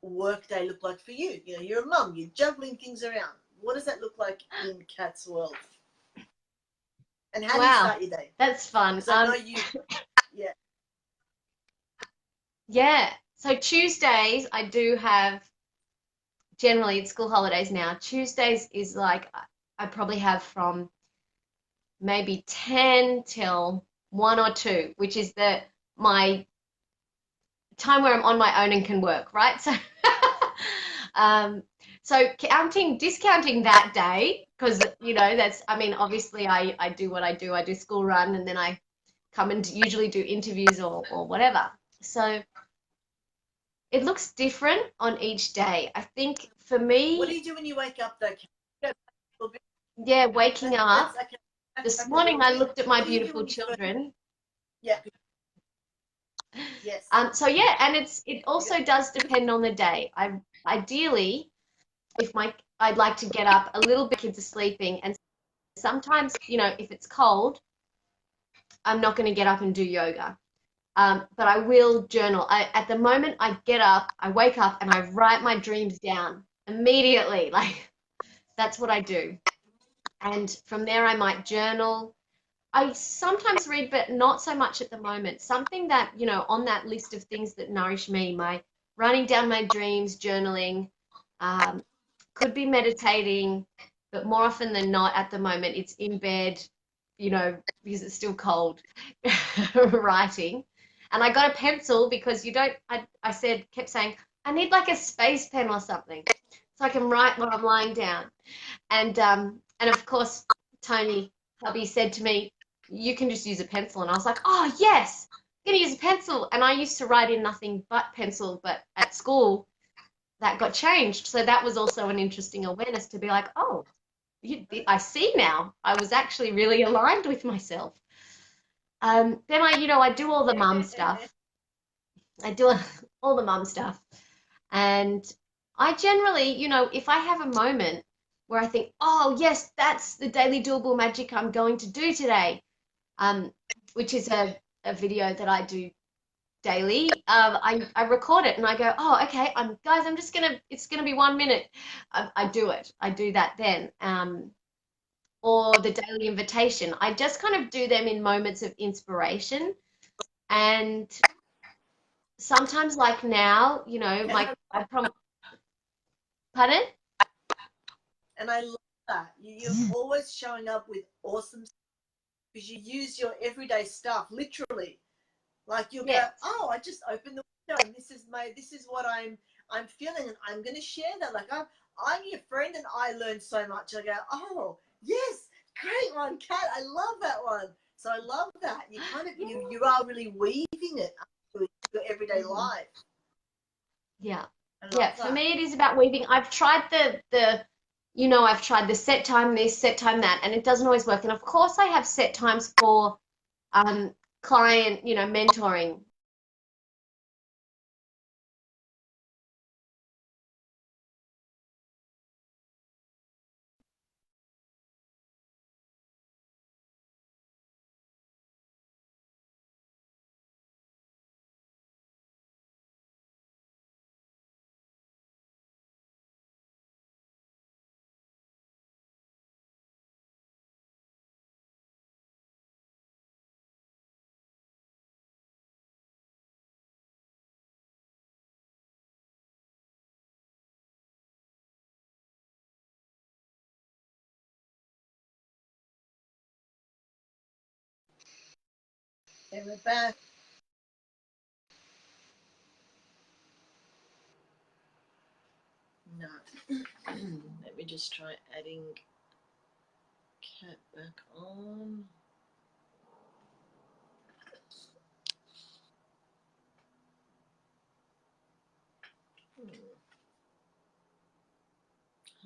[SPEAKER 2] work day look like for you? You know, you're a mum, you're juggling things around. What does that look like in Kat's world? And how do you start your day?
[SPEAKER 3] That's fun.
[SPEAKER 2] Because I know you,
[SPEAKER 3] Yeah. So Tuesdays, I do have, generally it's school holidays now. Tuesdays is like, I probably have from maybe 10 till 1 or 2, which is my time where I'm on my own and can work, right? So, so discounting that day, because, you know, that's, I mean, obviously I do what I do. I do school run, and then I come and usually do interviews or whatever. So it looks different on each day. I think for me,
[SPEAKER 2] What do you do when you wake up though?
[SPEAKER 3] yeah, waking up.
[SPEAKER 2] Okay.
[SPEAKER 3] This morning I looked at my
[SPEAKER 2] What do you do
[SPEAKER 3] beautiful
[SPEAKER 2] when you first-
[SPEAKER 3] children.
[SPEAKER 2] Yeah. Yes.
[SPEAKER 3] So yeah, and it also does depend on the day. Ideally, if I'd like to get up a little bit, kids are sleeping, and sometimes, you know, if it's cold, I'm not going to get up and do yoga. But I will journal. At the moment I get up, I wake up and I write my dreams down immediately. Like, that's what I do. And from there I might journal. I sometimes read, but not so much at the moment. Something that, you know, on that list of things that nourish me, my writing down my dreams, journaling, could be meditating, but more often than not at the moment it's in bed, you know, because it's still cold, writing. And I got a pencil because I kept saying, I need like a space pen or something so I can write while I'm lying down. And of course, Tony, hubby, said to me, you can just use a pencil. And I was like, oh, yes, I'm going to use a pencil. And I used to write in nothing but pencil, but at school, that got changed. So that was also an interesting awareness to be like, oh, I see now. I was actually really aligned with myself. Then I do all the mum stuff. I do all the mum stuff. And I generally, you know, if I have a moment where I think, oh, yes, that's the daily doable magic I'm going to do today, which is a video that I do daily. I record it and I go, oh, okay, guys, it's gonna be 1 minute. I do it. I do that then. Or the daily invitation. I just kind of do them in moments of inspiration. And sometimes, like now, you know, pardon?
[SPEAKER 2] And I love that. You're always showing up with awesome stuff because you use your everyday stuff, literally. Like you'll go, oh, I just opened the window and this is what I'm feeling, and I'm gonna share that. Like I'm your friend and I learned so much. I go, oh yes, great one, Kat. I love that one. So I love that. You kind of you are really weaving it into your everyday life.
[SPEAKER 3] Yeah. Yeah. For me it is about weaving. I've tried I've tried the set time this, set time that, and it doesn't always work. And of course I have set times for client, you know, mentoring.
[SPEAKER 2] And we're back. No. Let me just try adding Kat back on.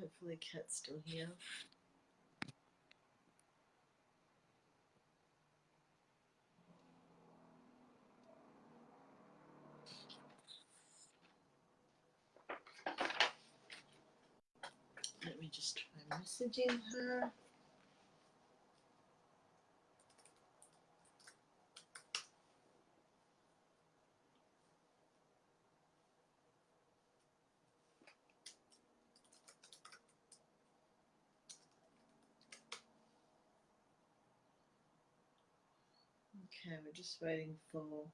[SPEAKER 2] Hopefully Kat's still here. Let me just try messaging her. Okay, we're just waiting for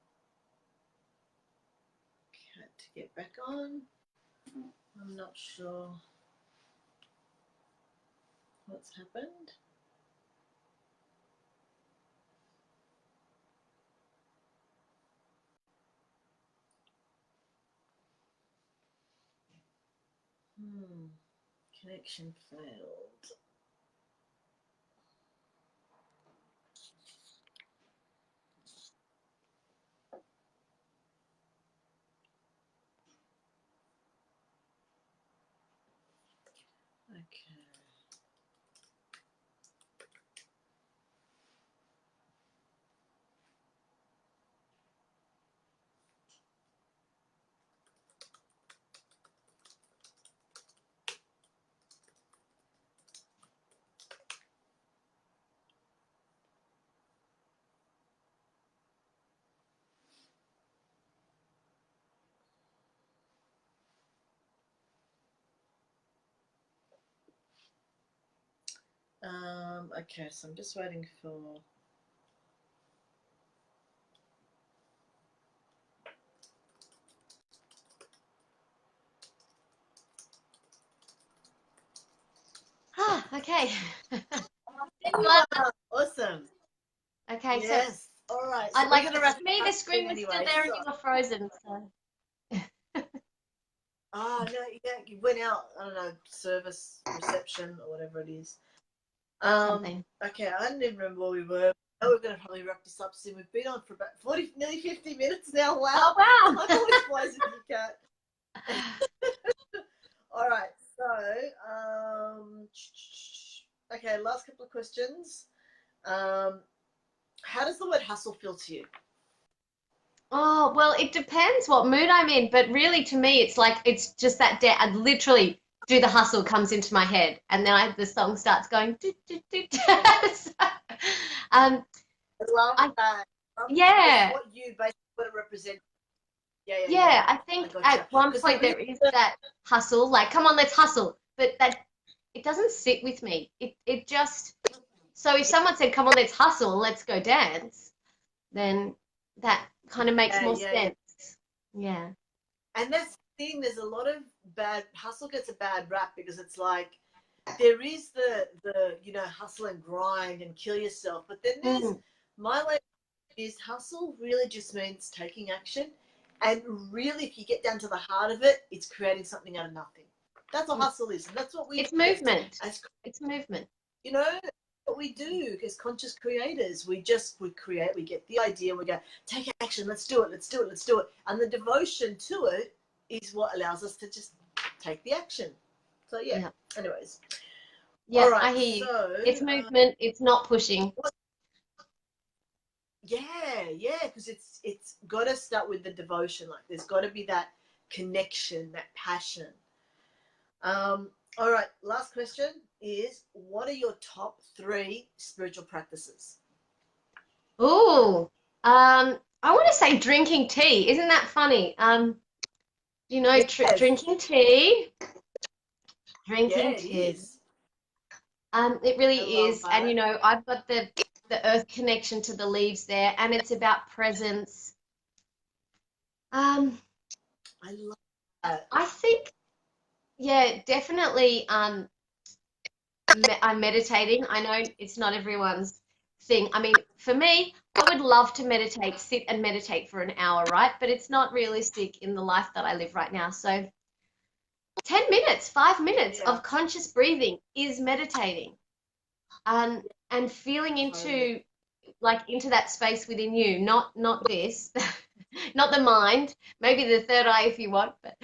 [SPEAKER 2] Kat to get back on. I'm not sure what's happened. Connection failed. Okay. Okay, so I'm just waiting for.
[SPEAKER 3] Okay.
[SPEAKER 2] Awesome.
[SPEAKER 3] Okay,
[SPEAKER 2] Yes. All right. So
[SPEAKER 3] I'd
[SPEAKER 2] we're
[SPEAKER 3] like
[SPEAKER 2] going
[SPEAKER 3] to
[SPEAKER 2] to wrap
[SPEAKER 3] me
[SPEAKER 2] it
[SPEAKER 3] the
[SPEAKER 2] up
[SPEAKER 3] screen was still
[SPEAKER 2] anyway.
[SPEAKER 3] there and you were frozen. So.
[SPEAKER 2] Oh no, you went out. I don't know, service reception or whatever it is.
[SPEAKER 3] Something.
[SPEAKER 2] Okay, I don't even remember where we were. Oh, we're going to probably wrap this up soon. We've been on for about 40, nearly 50 minutes now. Wow.
[SPEAKER 3] Oh wow.
[SPEAKER 2] I'm always wise if you can. All right. So, okay, last couple of questions. How does the word hustle feel to you?
[SPEAKER 3] Oh, well, it depends what mood I'm in, but really to me, it's like, it's just that day. I literally do the hustle comes into my head, and then the song starts going. Do, do, do, do. So, um,
[SPEAKER 2] I love that.
[SPEAKER 3] yeah,
[SPEAKER 2] What you basically what it represents. Yeah.
[SPEAKER 3] yeah. I
[SPEAKER 2] I
[SPEAKER 3] think
[SPEAKER 2] gotcha.
[SPEAKER 3] at one
[SPEAKER 2] 'Cause
[SPEAKER 3] point there is that hustle, like, come on, let's hustle, but that it doesn't sit with me. It just so if someone said, come on, let's hustle, let's go dance, then that kind of makes more
[SPEAKER 2] yeah.
[SPEAKER 3] sense. Yeah.
[SPEAKER 2] And that's the thing. There's a lot of bad hustle gets a bad rap because it's like there is the hustle and grind and kill yourself, but then there's my way is hustle really just means taking action, and really if you get down to the heart of it, it's creating something out of nothing. That's what hustle is, and that's what we
[SPEAKER 3] It's movement.
[SPEAKER 2] it's
[SPEAKER 3] movement.
[SPEAKER 2] you know what we do as conscious creators. We create, we get the idea, and we go take action, let's do it, and the devotion to it is what allows us to just take the action. So yeah. Anyways,
[SPEAKER 3] Yeah,
[SPEAKER 2] all right,
[SPEAKER 3] I hear you.
[SPEAKER 2] so
[SPEAKER 3] It's movement, it's not pushing.
[SPEAKER 2] yeah, because it's got to start with the devotion. Like there's got to be that connection, that passion. All right, last question is, what are your top 3 spiritual practices?
[SPEAKER 3] Ooh, I want to say drinking tea. Isn't that funny?
[SPEAKER 2] Yes.
[SPEAKER 3] Drinking tea. Drinking
[SPEAKER 2] Yeah, it
[SPEAKER 3] tea.
[SPEAKER 2] is.
[SPEAKER 3] It
[SPEAKER 2] I
[SPEAKER 3] really
[SPEAKER 2] love
[SPEAKER 3] is.
[SPEAKER 2] that.
[SPEAKER 3] And I've got the earth connection to the leaves there, and it's about presence.
[SPEAKER 2] I love that.
[SPEAKER 3] I think, yeah, definitely. I'm meditating. I know it's not everyone's thing. I mean, for me, I would love to meditate, sit and meditate for an hour, right? But it's not realistic in the life that I live right now. So 10 minutes, 5 minutes of conscious breathing is meditating. And feeling into that space within you, not this, not the mind, maybe the third eye if you want, but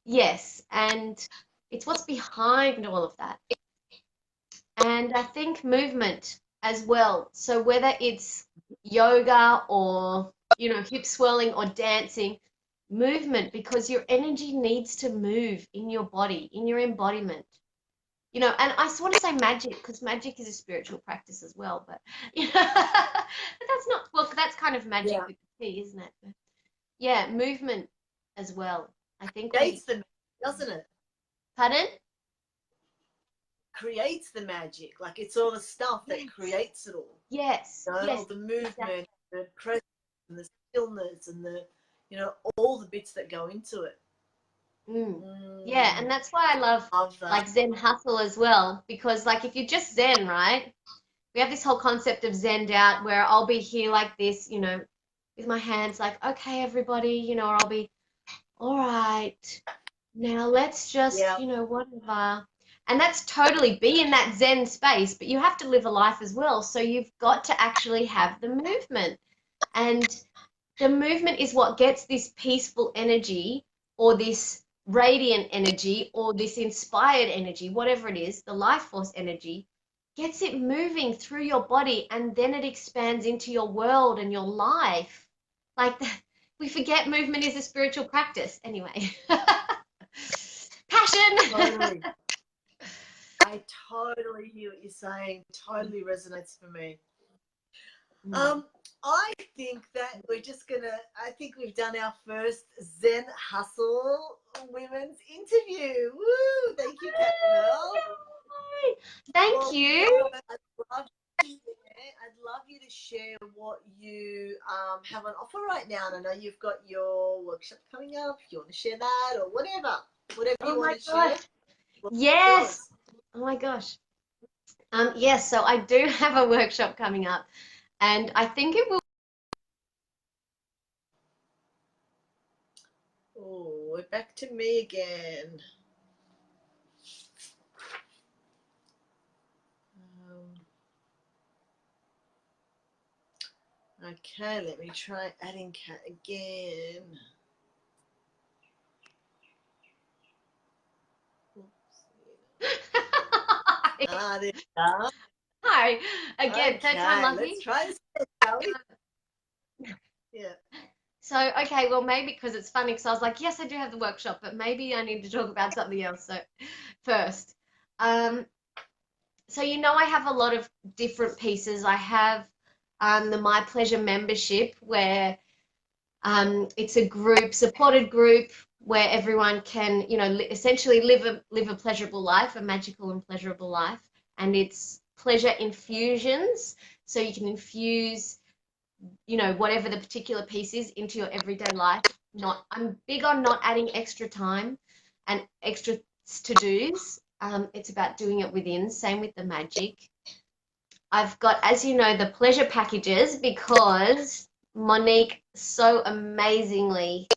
[SPEAKER 3] yes, and it's what's behind all of that. And I think movement as well. So whether it's yoga or, hip swirling or dancing, movement, because your energy needs to move in your body, in your embodiment. And I just want to say magic, because magic is a spiritual practice as well, but but that's not, well, that's kind of magic with the tea, isn't it? But, yeah, movement as well. I think
[SPEAKER 2] Creates the magic, doesn't it?
[SPEAKER 3] Pardon?
[SPEAKER 2] Creates the magic. Like it's all the stuff that creates it all.
[SPEAKER 3] Yes. Yes.
[SPEAKER 2] The movement, the presence, and the stillness, and the all the bits that go into it.
[SPEAKER 3] Yeah, and that's why I love like Zen hustle as well, because like if you're just Zen, right? We have this whole concept of Zened out where I'll be here like this, with my hands like, okay, everybody, or I'll be, all right, Now let's just,
[SPEAKER 2] Yeah.
[SPEAKER 3] you know, whatever. And that's totally be in that Zen space, but you have to live a life as well. So you've got to actually have the movement. And the movement is what gets this peaceful energy or this radiant energy or this inspired energy, whatever it is, the life force energy, gets it moving through your body and then it expands into your world and your life. Like we forget movement is a spiritual practice. Anyway. Passion.
[SPEAKER 2] Totally. I totally hear what you're saying. Totally resonates for me. I think that I think we've done our first Zen Hustle Women's interview. Woo! Thank you, Kerle.
[SPEAKER 3] Thank you.
[SPEAKER 2] I'd love you to share what you have on offer right now. And I know you've got your workshop coming up. If you want to share that or whatever you want to share.
[SPEAKER 3] Yes. Oh my gosh. Yes, so I do have a workshop coming up and I think it will.
[SPEAKER 2] Oh, we're back to me again. Okay, let me try adding Kat again. There we go.
[SPEAKER 3] Hi. Again,
[SPEAKER 2] Okay,
[SPEAKER 3] third time lucky.
[SPEAKER 2] let's try this, shall we? Yeah.
[SPEAKER 3] So, okay, well, maybe because it's funny, because I was like, yes, I do have the workshop, but maybe I need to talk about something else. So, first, so you know, I have a lot of different pieces. I have the My Pleasure membership, where it's a group, supported group, where everyone can, you know, essentially live a pleasurable life, a magical and pleasurable life, and it's pleasure infusions. So you can infuse, you know, whatever the particular piece is into your everyday life. I'm big on not adding extra time and extra to-dos. It's about doing it within. Same with the magic. I've got, as you know, the pleasure packages because Monique so amazingly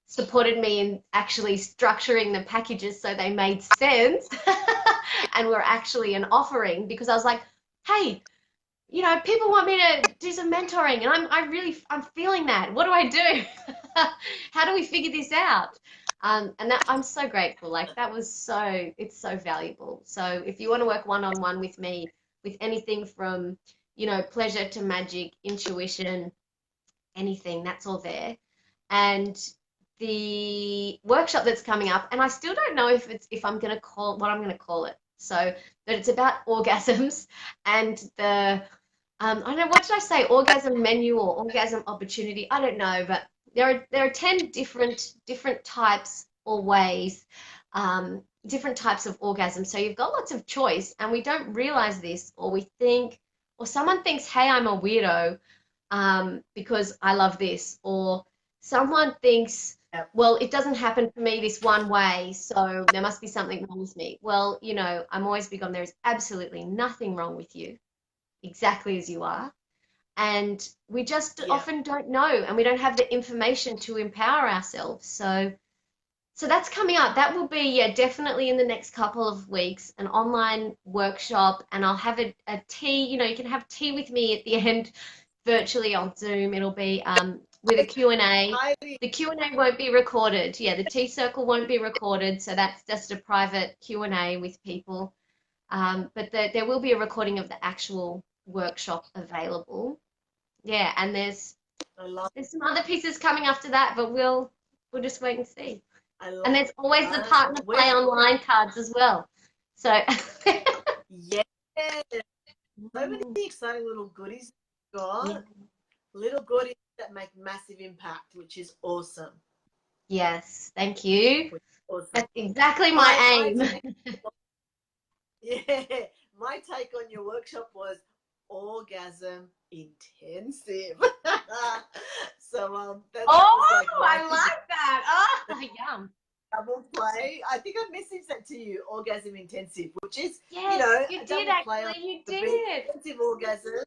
[SPEAKER 3] supported me in actually structuring the packages so they made sense and were actually an offering, because I was like, hey, you know, people want me to do some mentoring and I'm feeling that. What do I do? How do we figure this out? And that I'm so grateful. Like it's so valuable. So if you want to work one-on-one with me with anything from, you know, pleasure to magic, intuition, anything, that's all there. And the workshop that's coming up, and I still don't know if I'm going to call what I'm going to call it. So, but it's about orgasms and the I don't know, what did I say? Orgasm menu or orgasm opportunity? I don't know, but there are 10 different types or ways, different types of orgasm. So you've got lots of choice, and we don't realize this, or we think, or someone thinks, hey, I'm a weirdo because I love this, or someone thinks, well, it doesn't happen for me this one way, so there must be something wrong with me. Well, you know, I'm always big on there is absolutely nothing wrong with you, exactly as you are. And we just often don't know, and we don't have the information to empower ourselves. So that's coming up. That will be, definitely in the next couple of weeks, an online workshop, and I'll have a tea, you know, you can have tea with me at the end virtually on Zoom. It'll be with a Q&A. The Q&A won't be recorded. Yeah, the tea circle won't be recorded, so that's just a private Q&A with people. But there will be a recording of the actual workshop available. Yeah, and there's some other pieces coming after that, but we'll just wait and see. And there's always the partner play online cards as well. So
[SPEAKER 2] yeah, so many exciting little goodies got. Little goodies that make massive impact, which is awesome.
[SPEAKER 3] Yes, thank you.
[SPEAKER 2] Awesome.
[SPEAKER 3] That's exactly my aim.
[SPEAKER 2] My take on your workshop was orgasm intensive. So that's like
[SPEAKER 3] I like that. Oh, yum.
[SPEAKER 2] Double play. I think I messaged that to you. Orgasm intensive, which is
[SPEAKER 3] yes, you did
[SPEAKER 2] play
[SPEAKER 3] actually. You
[SPEAKER 2] the
[SPEAKER 3] did.
[SPEAKER 2] intensive orgasm,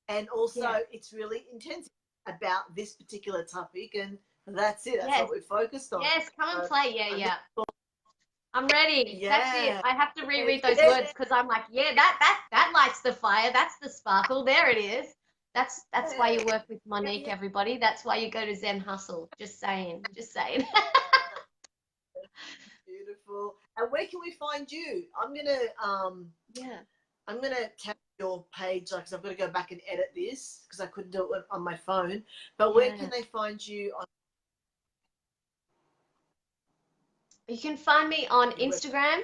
[SPEAKER 2] and also it's really intensive about this particular topic, and that's it. That's what we focused on.
[SPEAKER 3] Yes, come and play. Yeah. I'm ready. That's it.
[SPEAKER 2] Yeah.
[SPEAKER 3] I have to reread those words because I'm like, yeah, that lights the fire. That's the sparkle. There it is. That's why you work with Monique, everybody. That's why you go to Zen Hustle. Just saying. Just saying.
[SPEAKER 2] Beautiful. And where can we find you?
[SPEAKER 3] Yeah.
[SPEAKER 2] I'm gonna tap your page because I've got to go back and edit this because I couldn't do it on my phone. But where can they find you on
[SPEAKER 3] You can find me on
[SPEAKER 2] your
[SPEAKER 3] Instagram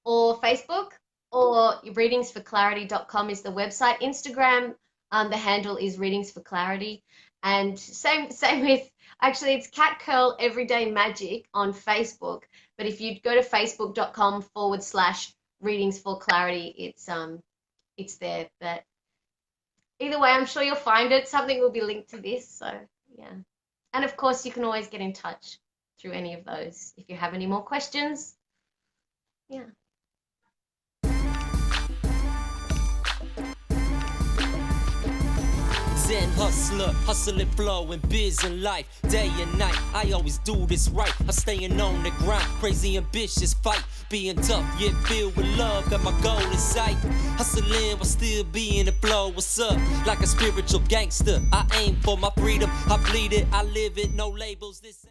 [SPEAKER 3] or Facebook, or readingsforclarity.com is the website. Instagram, the handle is Readings for Clarity. And same with, actually, it's Cat Curl Everyday Magic on Facebook. But if you go to facebook.com/Readings for Clarity, it's there. But either way, I'm sure you'll find it. Something will be linked to this. So yeah. And of course, you can always get in touch through any of those if you have any more questions. Yeah.
[SPEAKER 1] Zen hustler, hustling, flowing, biz in life, day and night. I always do this right. I'm staying on the grind, crazy ambitious fight, being tough yet filled with love. Got my goal in sight, hustling while still being the flow. What's up? Like a spiritual gangster, I aim for my freedom. I bleed it, I live it, no labels. This